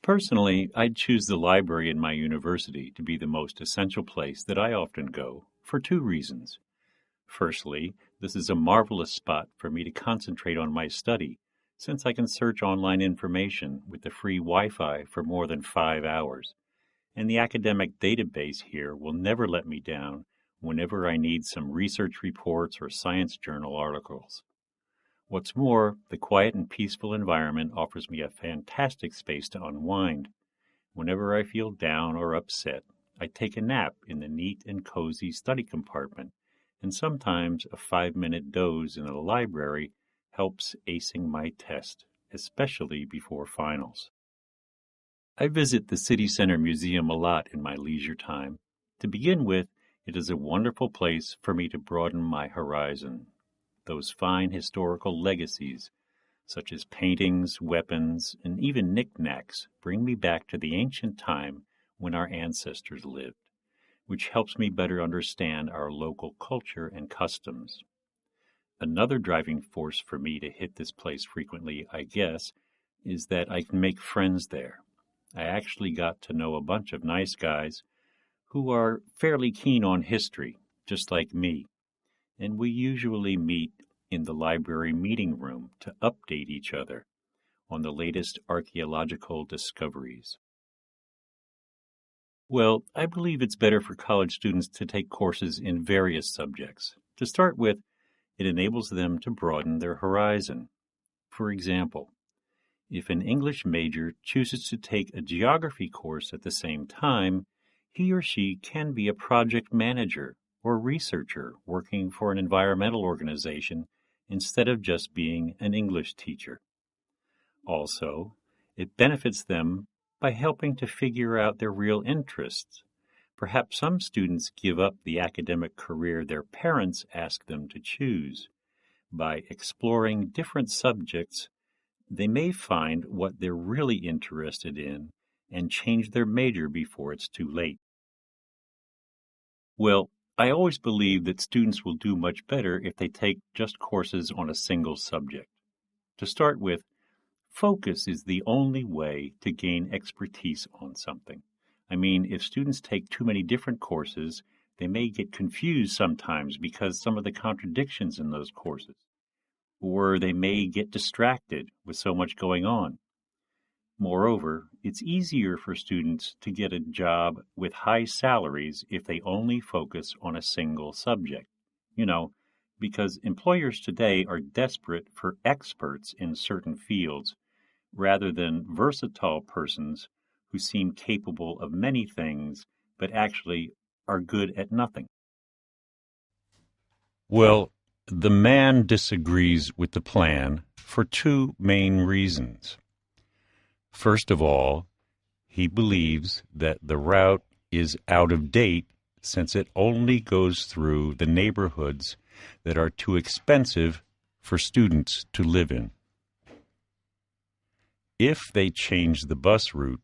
Personally, I'd choose the library in my university to be the most essential place that I often go for two reasons. Firstly, this is a marvelous spot for me to concentrate on my study, since I can search online information with the free Wi Fi for more than 5 hours, and the academic database here will never let me down whenever I need some research reports or science journal articles. What's more, the quiet and peaceful environment offers me a fantastic space to unwind. Whenever I feel down or upset, I take a nap in the neat and cozy study compartment, and sometimes a 5-minute doze in the library helps acing my test, especially before finals. I visit the City Center Museum a lot in my leisure time. To begin with, it is a wonderful place for me to broaden my horizon. Those fine historical legacies, such as paintings, weapons, and even knickknacks, bring me back to the ancient time when our ancestors lived, which helps me better understand our local culture and customs. Another driving force for me to hit this place frequently, I guess, is that I can make friends there. I actually got to know a bunch of nice guys who are fairly keen on history, just like me, and we usually meet in the library meeting room to update each other on the latest archaeological discoveries. Well, I believe it's better for college students to take courses in various subjects. To start with, it enables them to broaden their horizon. For example, if an English major chooses to take a geography course at the same time, he or she can be a project manager or researcher working for an environmental organization instead of just being an English teacher. Also, it benefits them by helping to figure out their real interests. Perhaps some students give up the academic career their parents ask them to choose. By exploring different subjects, they may find what they're really interested in and change their major before it's too late. Well, I always believe that students will do much better if they take just courses on a single subject. To start with, focus is the only way to gain expertise on something. I mean, if students take too many different courses, they may get confused sometimes because some of the contradictions in those courses, or they may get distracted with so much going on. Moreover, it's easier for students to get a job with high salaries if they only focus on a single subject. You know, because employers today are desperate for experts in certain fields rather than versatile persons who seem capable of many things but actually are good at nothing. Well, the man disagrees with the plan for two main reasons. First of all, he believes that the route is out of date since it only goes through the neighborhoods that are too expensive for students to live in. If they change the bus route,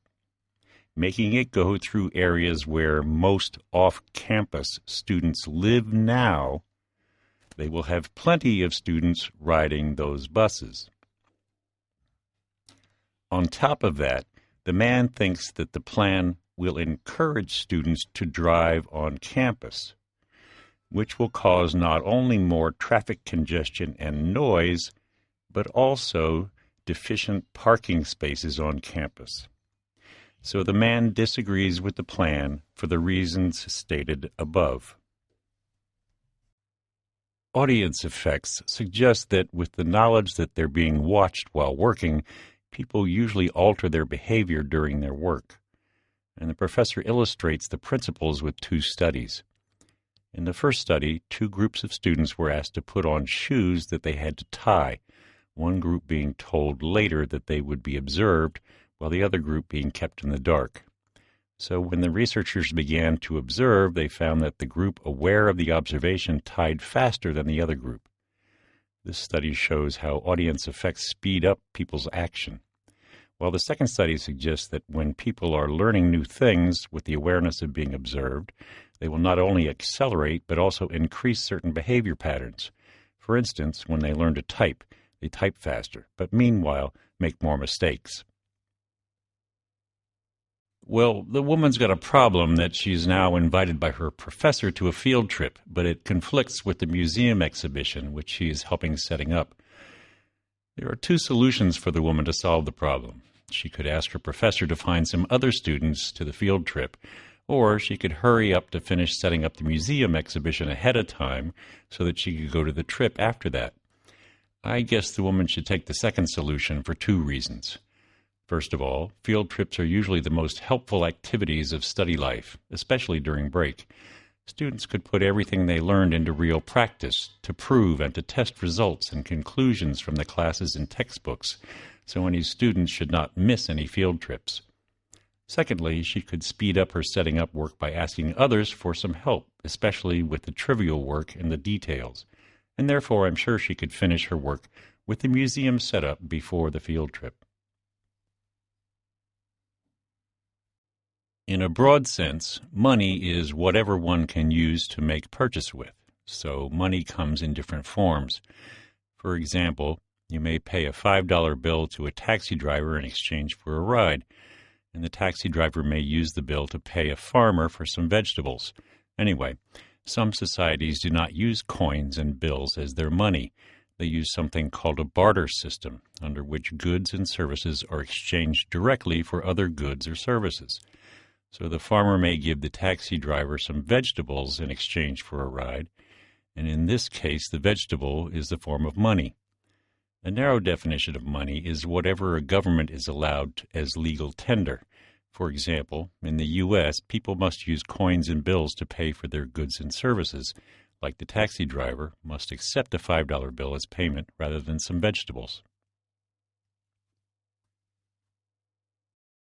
making it go through areas where most off-campus students live now, they will have plenty of students riding those buses. On top of that, the man thinks that the plan will encourage students to drive on campus, which will cause not only more traffic congestion and noise, but also deficient parking spaces on campus. So the man disagrees with the plan for the reasons stated above. Audience effects suggest that with the knowledge that they're being watched while working, people usually alter their behavior during their work. And the professor illustrates the principles with two studies. In the first study, two groups of students were asked to put on shoes that they had to tie, one group being told later that they would be observed, while the other group being kept in the dark. So when the researchers began to observe, they found that the group aware of the observation tied faster than the other group. This study shows how audience effects speed up people's action, while the second study suggests that when people are learning new things with the awareness of being observed, they will not only accelerate but also increase certain behavior patterns. For instance, when they learn to type, they type faster, but meanwhile make more mistakes. Well, the woman's got a problem that she's now invited by her professor to a field trip, but it conflicts with the museum exhibition, which she is helping setting up. There are two solutions for the woman to solve the problem. She could ask her professor to find some other students to the field trip, or she could hurry up to finish setting up the museum exhibition ahead of time so that she could go to the trip after that. I guess the woman should take the second solution for two reasons. First of all, field trips are usually the most helpful activities of study life, especially during break. Students could put everything they learned into real practice to prove and to test results and conclusions from the classes and textbooks, so any students should not miss any field trips. Secondly, she could speed up her setting up work by asking others for some help, especially with the trivial work and the details, and therefore I'm sure she could finish her work with the museum setup before the field trip. In a broad sense, money is whatever one can use to make purchase with, so money comes in different forms. For example, you may pay a $5 bill to a taxi driver in exchange for a ride, and the taxi driver may use the bill to pay a farmer for some vegetables. Anyway, some societies do not use coins and bills as their money. They use something called a barter system, under which goods and services are exchanged directly for other goods or services. So the farmer may give the taxi driver some vegetables in exchange for a ride, and in this case the vegetable is the form of money. A narrow definition of money is whatever a government is allowed as legal tender. For example, in the U.S., people must use coins and bills to pay for their goods and services, like the taxi driver must accept a $5 bill as payment rather than some vegetables.